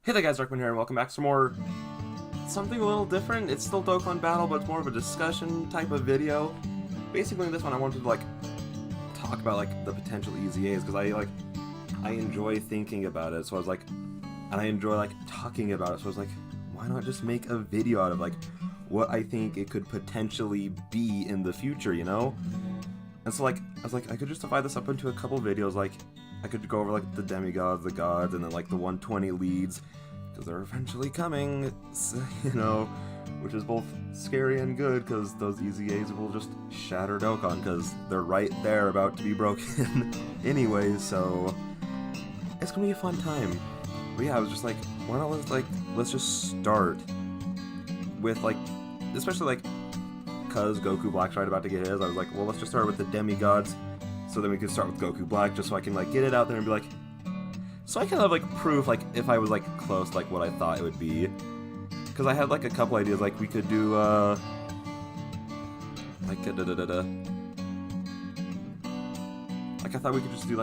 Hey there guys, Darkman here, and welcome back to more something a little different. It's still Dokkan Battle, but it's more of a discussion type of video. Basically in this one I wanted to talk about the potential EZAs, because I enjoy thinking about it, so I was and I enjoy talking about it, so I was why not just make a video out of what I think it could potentially be in the future, you know? And so I was I could just divide this up into a couple videos, I could go over the DemiGods, the gods, and then the 120 leads, because they're eventually coming, so, you know, which is both scary and good, because those EZAs will just shatter Dokkan, because they're right there about to be broken anyway, so it's gonna be a fun time. But yeah, I was just why not let's just start with especially because Goku Black's right about to get his, I was well, let's just start with the DemiGods, so then we can start with Goku Black, just so I can get it out there and be so I can have proof if I was close what I thought it would be, because I had a couple ideas we could do I thought we could just do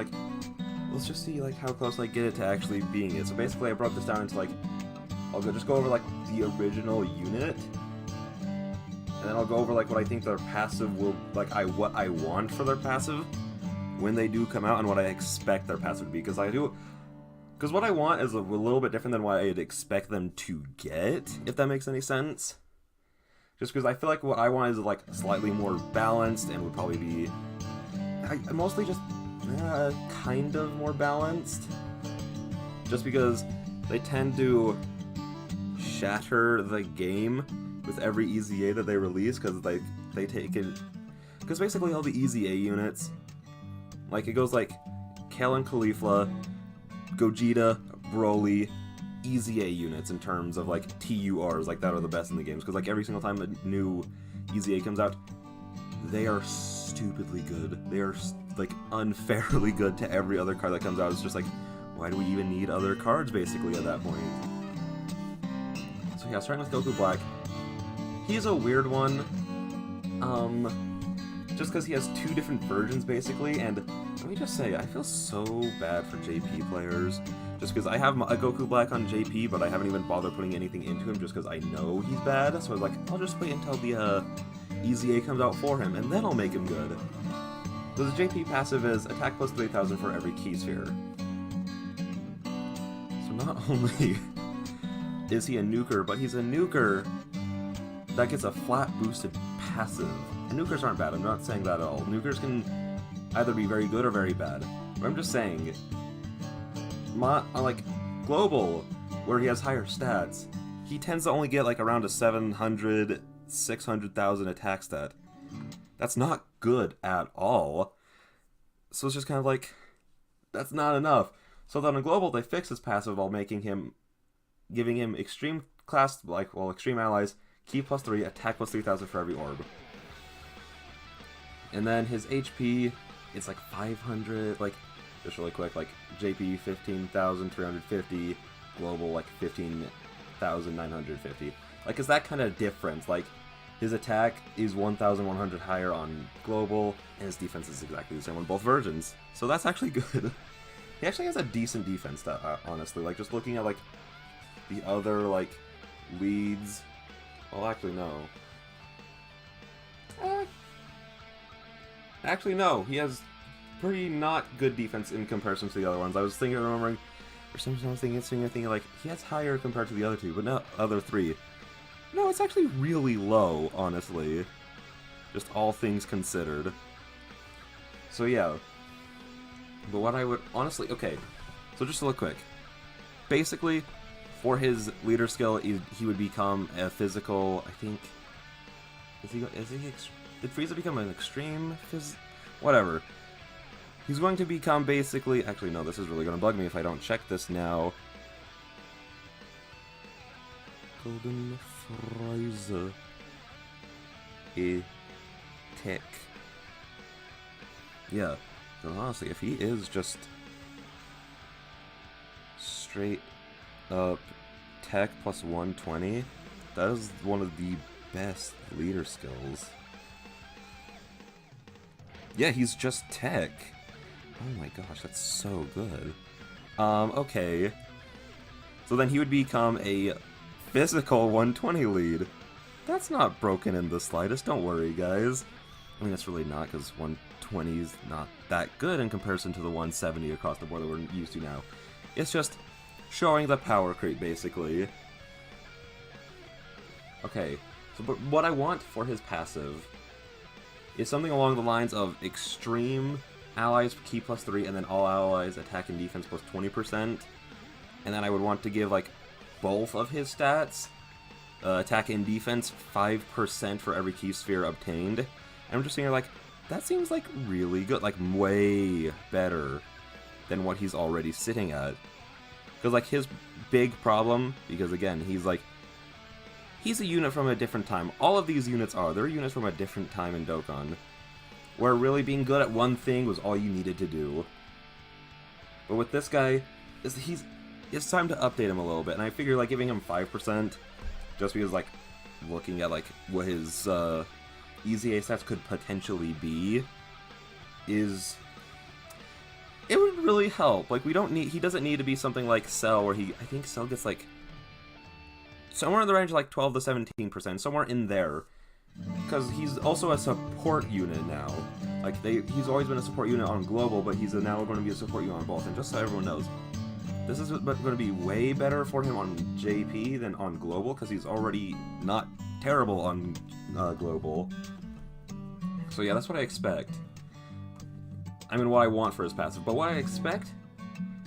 let's just see how close I get it to actually being it. So basically I broke this down into I'll just go over the original unit, and then I'll go over what I think their passive will what I want for their passive when they do come out, and what I expect their passive to be, because what I want is a little bit different than what I'd expect them to get, if that makes any sense. Just because I feel what I want is slightly more balanced, and would probably be mostly just kind of more balanced, just because they tend to shatter the game with every EZA that they release, because they take it, because basically all the EZA units, it goes Kale and Caulifla, Gogeta, Broly, EZA units in terms of TURs that are the best in the games, because every single time a new EZA comes out, they are stupidly good. They are unfairly good to every other card that comes out. It's just why do we even need other cards basically at that point? So yeah, starting with Goku Black, he's a weird one. Just because he has two different versions basically, and let me just say, I feel so bad for JP players, just because I have a Goku Black on JP, but I haven't even bothered putting anything into him just because I know he's bad, so I was I'll just wait until the EZA comes out for him, and then I'll make him good. So the JP passive is attack plus 3,000 for every key sphere. So not only is he a nuker, but he's a nuker that gets a flat boosted passive. And nukers aren't bad, I'm not saying that at all. Nukers can either be very good or very bad. But I'm just saying, Global, where he has higher stats, he tends to only get around a 700, 600,000 attack stat. That's not good at all. So it's just kind of that's not enough. So then in Global, they fix his passive while giving him extreme class, extreme allies, Ki plus 3, attack plus 3,000 for every orb. And then his HP, it's 500, just really quick, JP 15,350, Global 15,950. Is that kind of difference? His attack is 1,100 higher on Global, and his defense is exactly the same on both versions. So that's actually good. He actually has a decent defense, honestly. Just looking at the other leads. Well, actually no. Actually no, he has pretty not good defense in comparison to the other ones. I was remembering, or sometimes I was thinking he has higher compared to the other two, but not other three. No, it's actually really low, honestly. Just all things considered. So yeah. But what I would honestly, okay. So just to look quick. Basically, for his leader skill, he would become a physical, I think. Did Frieza become an extreme whatever. He's going to become basically, actually no, this is really going to bug me if I don't check this now. Golden Frieza. Tech. Yeah, so honestly, if he is just straight up tech plus 120, that is one of the best leader skills. Yeah, he's just tech. Oh my gosh, that's so good. Okay. So then he would become a physical 120 lead. That's not broken in the slightest, don't worry, guys. I mean, it's really not, because 120 is not that good in comparison to the 170 across the board that we're used to now. It's just showing the power creep, basically. Okay, so but what I want for his passive is something along the lines of extreme allies key +3, and then all allies attack and defense plus 20%. And then I would want to give, like, both of his stats, attack and defense, 5% for every key sphere obtained. And I'm just thinking, like, that seems, like, really good, like, way better than what he's already sitting at. Because, like, his big problem, because, again, he's, like, he's a unit from a different time. All of these units are. They're units from a different time in Dokkan, where really being good at one thing was all you needed to do. But with this guy, it's time to update him a little bit, and I figure, like, giving him 5%, just because, like, looking at, like, what his EZA stats could potentially be, it would really help. Like, he doesn't need to be something like Cell, where I think Cell gets, like, somewhere in the range of, like, 12 to 17%, somewhere in there. Because he's also a support unit now. Like, he's always been a support unit on Global, but he's now going to be a support unit on both. And just so everyone knows, this is going to be way better for him on JP than on Global, because he's already not terrible on Global. So yeah, that's what I expect. I mean, what I want for his passive. But what I expect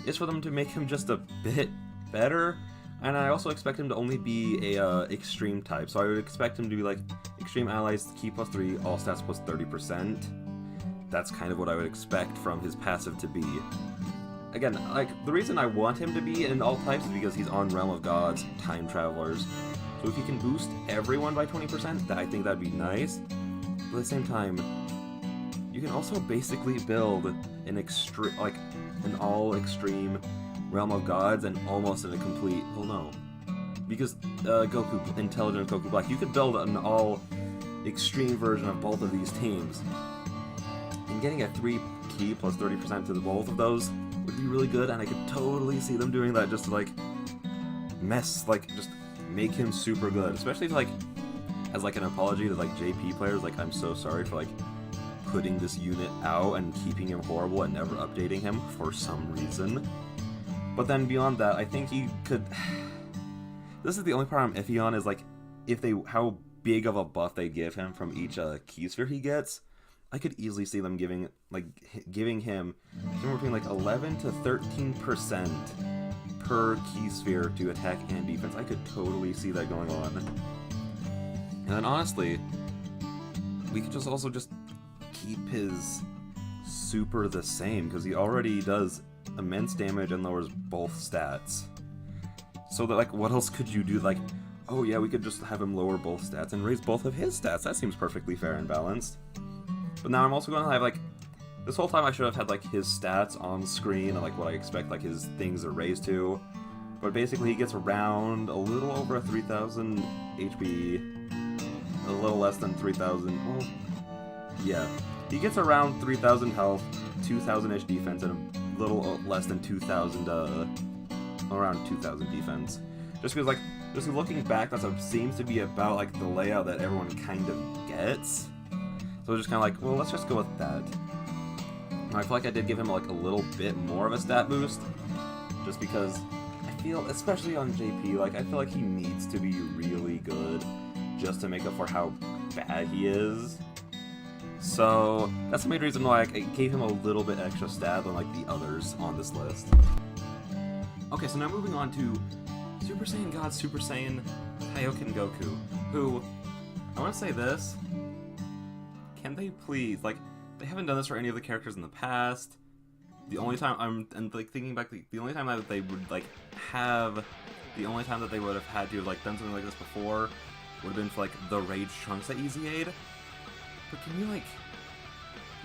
is for them to make him just a bit better. And I also expect him to only be a extreme type. So I would expect him to be like extreme allies, key +3, all stats plus 30%. That's kind of what I would expect from his passive to be. Again, like, the reason I want him to be in all types is because he's on Realm of Gods, Time Travelers. So if he can boost everyone by 20%, I think that'd be nice. But at the same time, you can also basically build an all extreme Realm of Gods and almost in a complete, well, no, because Intelligent Goku Black, you could build an all extreme version of both of these teams, and getting a 3 key plus 30% to both of those would be really good. And I could totally see them doing that just to, like, just make him super good, especially to, like, as like an apology to, like, JP players. Like, I'm so sorry for, like, putting this unit out and keeping him horrible and never updating him for some reason. But then beyond that, I think he could... This is the only part I'm iffy on, is, like, how big of a buff they give him from each key sphere he gets. I could easily see them giving him somewhere between, like, 11 to 13% per key sphere to attack and defense. I could totally see that going on. And then honestly, we could also just keep his super the same, because he already does immense damage and lowers both stats. So that, like, what else could you do? Like, oh yeah, we could just have him lower both stats and raise both of his stats. That seems perfectly fair and balanced. But now I'm also going to have, like, this whole time I should have had, like, his stats on screen and, like, what I expect, like, his things are raised to. But basically he gets around a little over 3,000 HP, a little less than 3,000, well, yeah. He gets around 3,000 health, 2,000-ish defense, and a little less than 2,000, around 2,000 defense. Just because, like, just looking back, that seems to be about, like, the layout that everyone kind of gets. So just kind of like, well, let's just go with that. I feel like I did give him, like, a little bit more of a stat boost, just because I feel, especially on JP, like, I feel like he needs to be really good just to make up for how bad he is. So that's the main reason why I gave him a little bit extra stat than, like, the others on this list. Okay, so now moving on to Super Saiyan God, Super Saiyan Kaioken Goku, who, I want to say this, can they please, like, they haven't done this for any of the characters in the past. The only time thinking back, the only time that they would, like, the only time that they would have had to have, like, done something like this before would have been for, like, the Rage Trunks that EZA'd. But can we, like,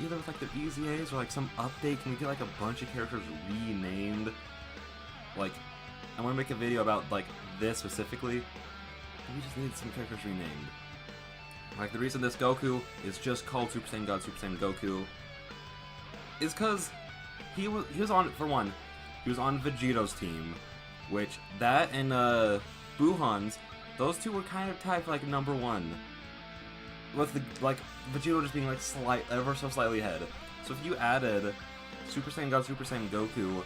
either with, like, the EZAs or, like, some update, can we get, like, a bunch of characters renamed? Like, I want to make a video about, like, this specifically, but we just need some characters renamed. Like, the reason this Goku is just called Super Saiyan God, Super Saiyan Goku is because he was on, for one, he was on Vegeto's team, which that and Buhan's, those two were kind of tied for like number one, with the like Vegito just being like ever so slightly ahead. So if you added Super Saiyan God, Super Saiyan Goku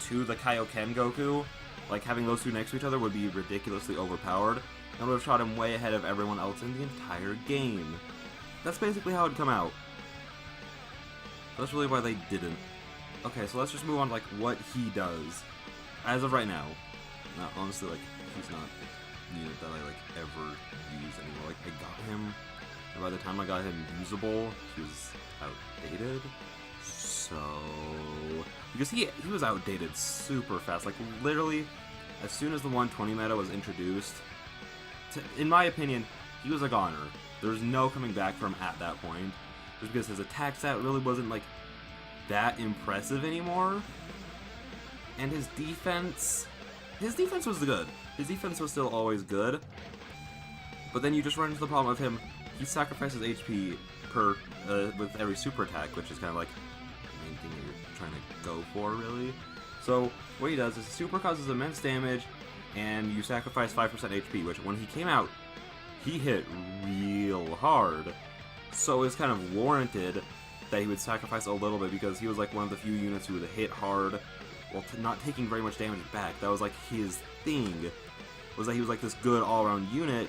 to the Kaioken Goku, like having those two next to each other would be ridiculously overpowered, and would have shot him way ahead of everyone else in the entire game. That's basically how it'd come out. That's really why they didn't. Okay, so let's just move on to like what he does as of right now. Now, honestly, like he's not a unit that I like ever use anymore. Like I got him, and by the time I got him usable, he was outdated. So because he was outdated super fast. Like literally, as soon as the 120 meta was introduced, in my opinion, he was a goner. There's no coming back from at that point, just because his attack stat really wasn't like that impressive anymore, and his defense was good. His defense was still always good, but then you just run into the problem of him. He sacrifices HP per with every super attack, which is kind of like the main thing that you're trying to go for, really. So what he does is super causes immense damage, and you sacrifice 5% HP, which when he came out, he hit real hard. So it's kind of warranted that he would sacrifice a little bit, because he was like one of the few units who would hit hard while not taking very much damage back. That was like his thing, was that he was like this good all-around unit,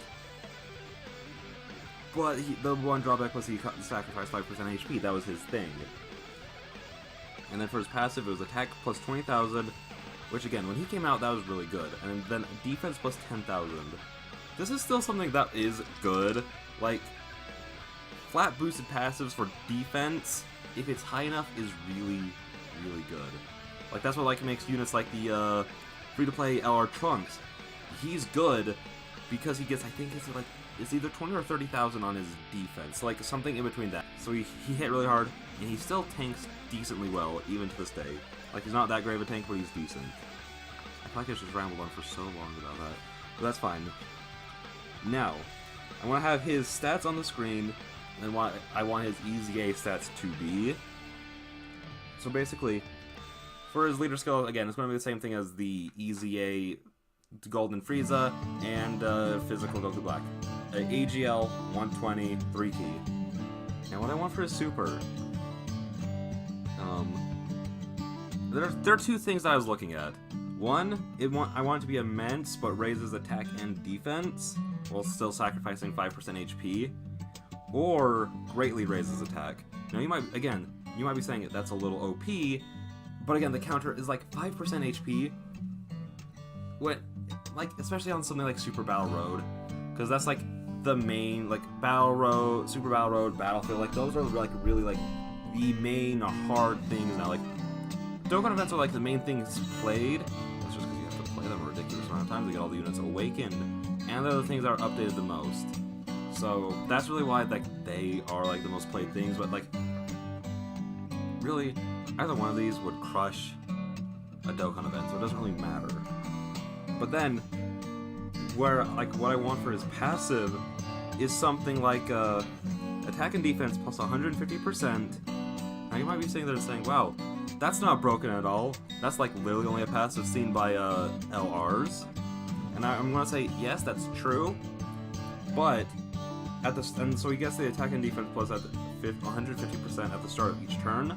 but the one drawback was he sacrificed 5% HP. That was his thing. And then for his passive, it was attack plus 20,000, which again, when he came out, that was really good. And then defense plus 10,000. This is still something that is good. Like, flat boosted passives for defense, if it's high enough, is really, really good. Like, that's what like makes units like the free-to-play LR Trunks. He's good because he gets, I think it's either 20 or 30,000 on his defense, like something in between that. So he hit really hard, and he still tanks decently well, even to this day. Like, he's not that great of a tank, but he's decent. I feel like I just rambled on for so long about that, but that's fine. Now, I want to have his stats on the screen, and I want his EZA stats to be. So basically, for his leader skill, again, it's going to be the same thing as the EZA Golden Frieza and Physical Goku Black. AGL 120 3 key. Now, what I want for his super, there are two things that I was looking at. One, I want it to be immense, but raises attack and defense, while still sacrificing 5% HP, or greatly raises attack. Now, you might be saying that's a little OP, but again, the counter is like 5% HP, especially on something like Super Battle Road, because that's like the main, like, Battle Road, Super Battle Road, Battlefield, like, those are like really like the main hard things now. Like, Dokkan events are like the main things played. That's just because you have to play them a ridiculous amount of times to get all the units awakened, and they're the things that are updated the most. So that's really why like they are like the most played things. But like, really, either one of these would crush a Dokkan event, so it doesn't really matter. But then, where like what I want for his passive is something like attack and defense plus 150%. Now you might be sitting there saying, wow, that's not broken at all. That's like literally only a passive seen by LRs. And I'm gonna say, yes, that's true. But so he gets the attack and defense plus at 150% at the start of each turn,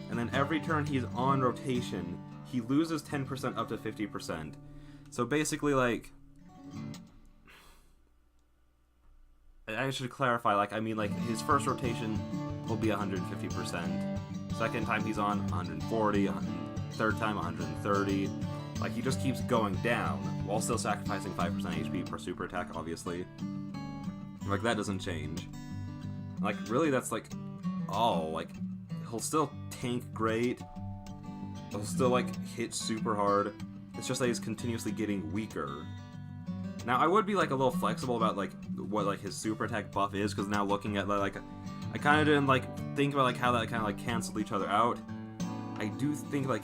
and then every turn he's on rotation, he loses 10% up to 50%. So basically, like, I should clarify, like, I mean, like, his first rotation will be 150%. Second time he's on, 140, third time, 130. Like, he just keeps going down, while still sacrificing 5% HP per super attack, obviously. Like, that doesn't change. Like, really, that's, like, all. Like, he'll still tank great. He'll still, like, hit super hard. It's just that he's continuously getting weaker. Now, I would be, like, a little flexible about, like, what, like, his super attack buff is, because now looking at, like, I kind of didn't, like, think about, like, how that kind of, like, canceled each other out. I do think, like,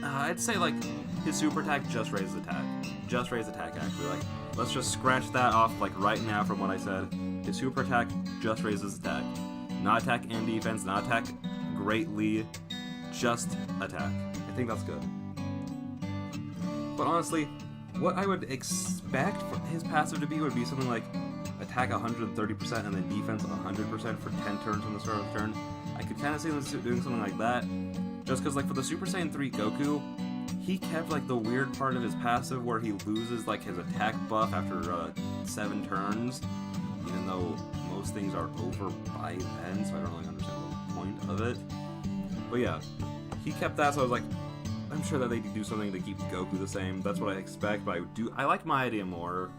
I'd say, like, his super attack just raises attack. Just raise attack, actually. Like, let's just scratch that off, like, right now from what I said. His super attack just raises attack. Not attack and defense, not attack greatly, just attack. I think that's good. But honestly, what I would expect for his passive to be would be something like attack 130% and then defense 100% for 10 turns from the start of the turn. I could kind of see them doing something like that. Just because, like, for the Super Saiyan 3 Goku, he kept, like, the weird part of his passive where he loses, like, his attack buff after 7 turns, even though most things are over by then, so I don't really understand the point of it. But yeah, he kept that, so I was like, I'm sure that they could do something to keep Goku the same. That's what I expect, but I like my idea more,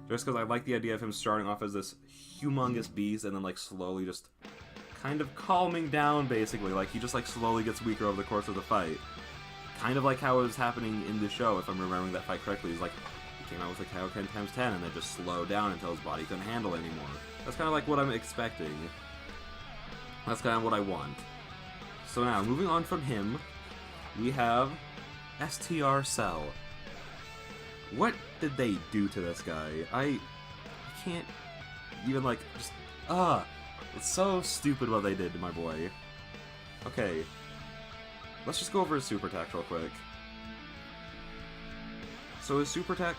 just because I like the idea of him starting off as this humongous beast and then, like, slowly just kind of calming down, basically. Like, he just, like, slowly gets weaker over the course of the fight. Kind of like how it was happening in the show, if I'm remembering that fight correctly. He's like, he came out with a Kaioken times 10 and then just slowed down until his body couldn't handle it anymore. That's kind of like what I'm expecting. That's kind of what I want. So now, moving on from him, we have STR Cell. What did they do to this guy? I can't even, like, just, it's so stupid what they did to my boy. Okay, let's just go over his super attack real quick. So his super attack,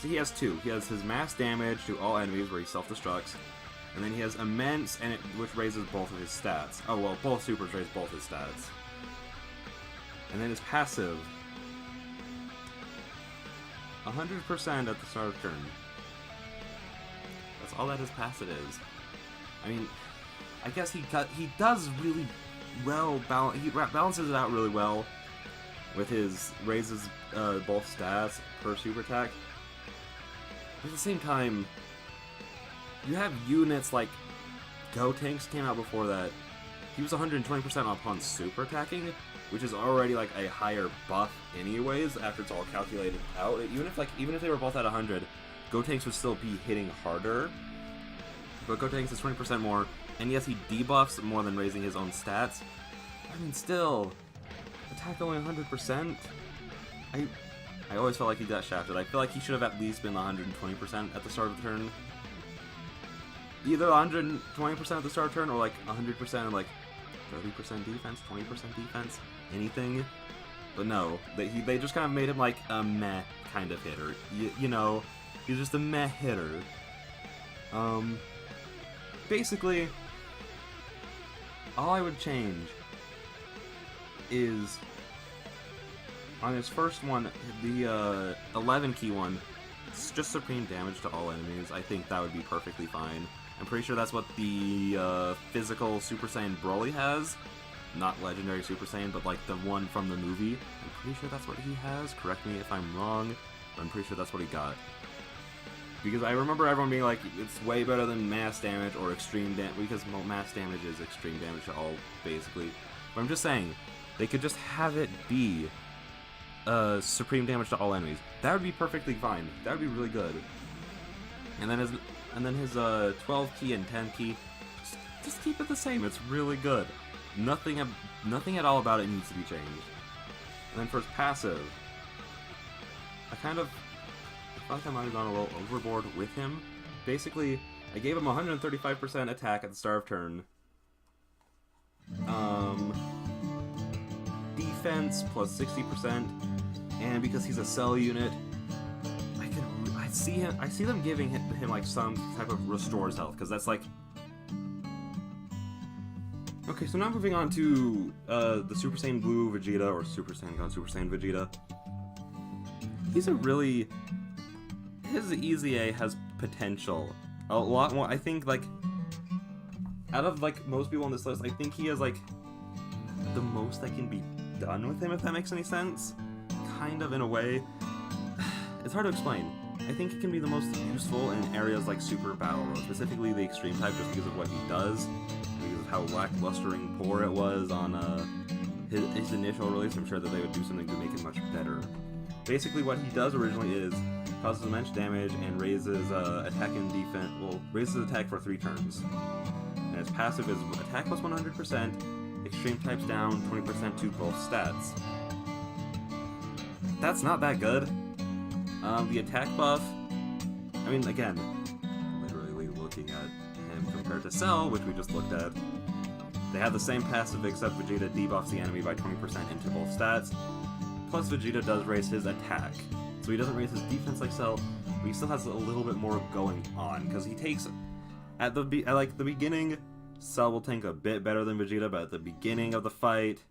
he has two. He has his mass damage to all enemies where he self-destructs, and then he has immense, which raises both of his stats. Oh, well, both supers raise both his stats. And then his passive, 100% at the start of turn. That's all that his passive is. I mean, I guess he does really well, he balances it out really well with his raises both stats per super attack. But at the same time, you have units like Gotenks came out before that. He was 120% upon super attacking, which is already like a higher buff anyways after it's all calculated out. Even if they were both at 100, Gotenks would still be hitting harder. But Gotenks is 20% more, and yes, he debuffs more than raising his own stats. I mean, still, attack only 100%. I always felt like he got shafted. I feel like he should have at least been 120% at the start of the turn. Either 120% at the start of the turn, or like 100% and like 30% defense, 20% defense, anything. But no, they just kind of made him like a meh kind of hitter. You know, he's just a meh hitter. Basically, all I would change is on his first one, the 11 key one, it's just supreme damage to all enemies. I think that would be perfectly fine. I'm pretty sure that's what the physical Super Saiyan Broly has. Not legendary Super Saiyan, but like the one from the movie. I'm pretty sure that's what he has. Correct me if I'm wrong, but I'm pretty sure that's what he got. Because I remember everyone being like, it's way better than mass damage or extreme damage, because mass damage is extreme damage to all, basically. But I'm just saying, they could just have it be supreme damage to all enemies. That would be perfectly fine. That would be really good. And then his 12 key and 10 key, just keep it the same. It's really good. Nothing at all about it needs to be changed. And then for his passive, I feel like I might have gone a little overboard with him. Basically, I gave him 135% attack at the start of turn. Defense plus 60%, and because he's a cell unit, I see them giving him like some type of restores health, because that's like. Okay, so now moving on to the Super Saiyan Blue Vegeta, or Super Saiyan God Super Saiyan Vegeta. His EZA has potential. A lot more. I think, like, out of, like, most people on this list, I think he has, like, the most that can be done with him, if that makes any sense. Kind of, in a way. It's hard to explain. I think he can be the most useful in areas like Super Battle Road, specifically the Extreme type, just because of what he does, because of how lacklustering poor it was on his initial release. I'm sure that they would do something to make it much better. Basically, what he does originally is causes immense damage and raises attack and defense. Well, raises attack for 3 turns. And his passive is attack plus 100%, extreme types down 20% to both stats. That's not that good. The attack buff, I mean, again, literally looking at him compared to Cell, which we just looked at, they have the same passive except Vegeta debuffs the enemy by 20% into both stats. Plus Vegeta does raise his attack. So he doesn't raise his defense like Cell, but he still has a little bit more going on, because he takes... At the beginning, Cell will tank a bit better than Vegeta, but at the beginning of the fight...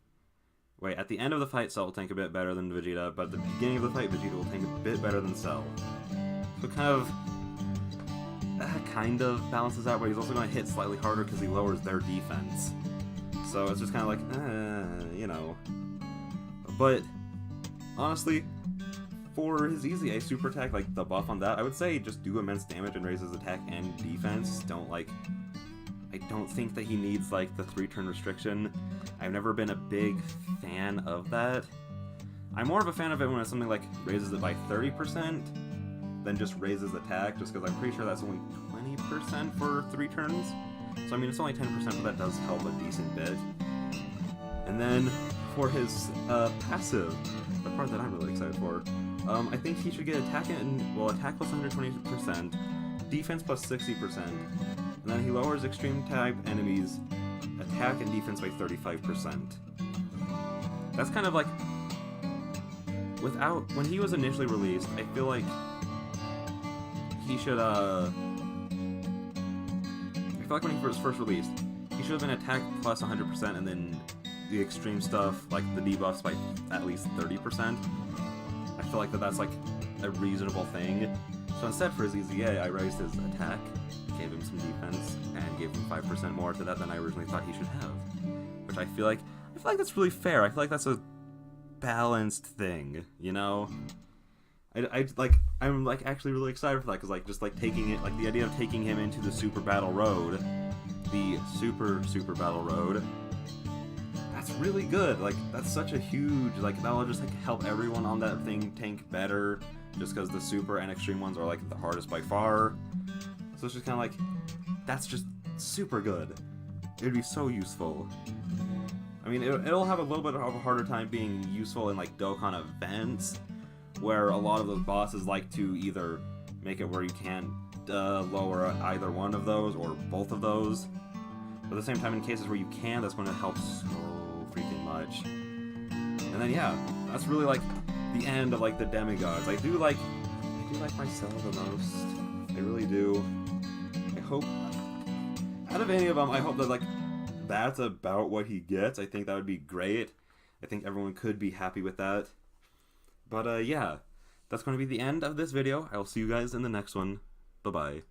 Wait, at the end of the fight, Cell will tank a bit better than Vegeta, but at the beginning of the fight, Vegeta will tank a bit better than Cell. So kind of balances out, but he's also going to hit slightly harder because he lowers their defense. So it's just kind of like, you know. But, honestly, for his EZA super attack, like the buff on that, I would say just do immense damage and raise his attack and defense. I don't think that he needs, like, the 3-turn restriction. I've never been a big fan of that. I'm more of a fan of it when it's something like raises it by 30% than just raises attack, just because I'm pretty sure that's only 20% for 3 turns. So, I mean, it's only 10%, but that does help a decent bit. And then, for his passive, the part that I'm really excited for, I think he should get attack plus 120%, defense plus 60%, and then he lowers extreme type enemies' attack and defense by 35%. That's kind of like, when he was initially released, I feel like he should, I feel like when he was first released, he should have been attack plus 100%, and then the extreme stuff, like the debuffs, by at least 30%. I feel like that's like a reasonable thing. So instead, for his EZA, I raised his attack, gave him some defense, and gave him 5% more to that than I originally thought he should have. Which I feel like that's really fair. I feel like that's a balanced thing, you know? I'm actually really excited for that, because just taking it, the idea of taking him into the Super Battle Road, the Super Battle Road, that's really good. That's such a huge, that'll just help everyone on that thing tank better, just because the Super and Extreme ones are the hardest by far. So it's just kind of that's just super good. It'd be so useful. I mean, it'll have a little bit of a harder time being useful in Dokkan events, where a lot of those bosses like to either make it where you can't lower either one of those or both of those. But at the same time, in cases where you can, that's going to help so freaking much. And then yeah, that's really the end of the DemiGods. I do like myself the most. I really do. I hope out of any of them, I hope that that's about what he gets. I think that would be great. I think everyone could be happy with that. But yeah, that's going to be the end of this video. I will see you guys in the next one. Bye-bye.